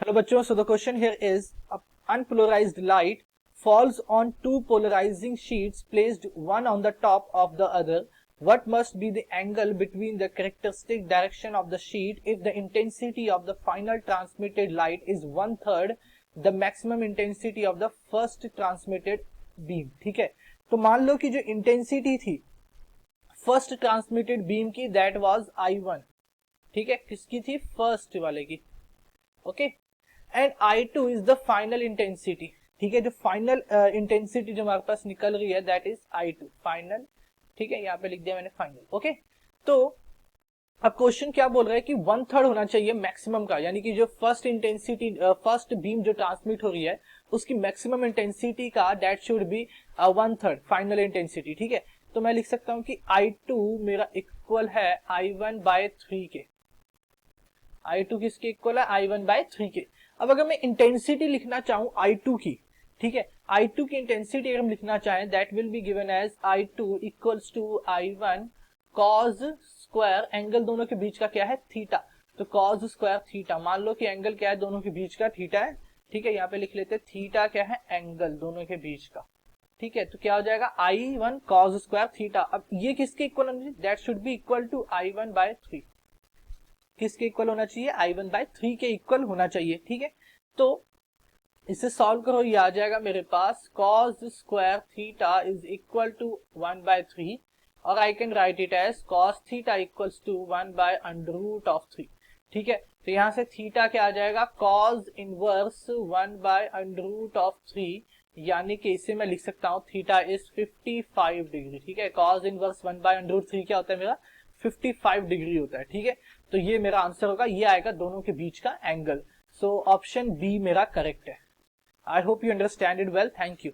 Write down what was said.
Hello बच्चों, so the question here is unpolarized light falls on two polarizing sheets placed one on the top of the other. What must be the angle between the characteristic direction of the sheet if the intensity of the final transmitted light is 1/3 the maximum intensity of the first transmitted beam? ठीक है, तो मान लो कि जो intensity थी first transmitted beam की that was I1, ठीक है, किसकी थी? फर्स्ट वाले की, okay, and I2 is the final intensity, ठीक है, जो फाइनल इंटेंसिटी जो हमारे पास निकल रही है दैट इज I2 फाइनल, ठीक है, यहाँ पे लिख दिया मैंने फाइनल, ओके। तो अब क्वेश्चन क्या बोल रहा है कि 1/3 होना चाहिए मैक्सिमम का, यानी कि जो फर्स्ट इंटेंसिटी फर्स्ट बीम जो ट्रांसमिट हो रही है उसकी मैक्सिमम इंटेंसिटी का that should B 1/3 final intensity, ठीक है। तो मैं लिख सकता हूं कि I2 मेरा इक्वल है I1/3 के। I2 किसके इक्वल है? I1/3 के। अब अगर मैं इंटेंसिटी लिखना चाहूं I2 की, ठीक है, I2 की इंटेंसिटी अगर हम लिखना चाहें that will be given as I2 equals to I1 cos square, angle दोनों के बीच का क्या है? थीटा, तो कॉज स्क्वायर थीटा। मान लो कि एंगल क्या है दोनों के बीच का? थीटा है, ठीक है, यहाँ पे लिख लेते हैं थीटा क्या है? एंगल दोनों के बीच का, ठीक है। तो क्या हो जाएगा? I1 cos square theta. अब ये किसके इक्वल होना चाहिए? That should be equal to I1/3। किसके इक्वल होना चाहिए? I1/3 के इक्वल होना चाहिए, ठीक है। तो इसे सॉल्व करो, ये आ जाएगा मेरे पास cos square theta is equal to 1/3 और I can write it as cos theta equals to 1/√3, ठीक है। तो यहां से थीटा क्या आ जाएगा? कॉस इनवर्स 1/√3, यानी कि इसे मैं लिख सकता हूं थीटा इज 55 डिग्री, ठीक है। कॉस इनवर्स 1/√3 क्या होता है मेरा? 55 डिग्री होता है, ठीक है। तो ये मेरा आंसर होगा, ये आएगा दोनों के बीच का एंगल। सो ऑप्शन बी मेरा करेक्ट है। I hope you understand it well. Thank you.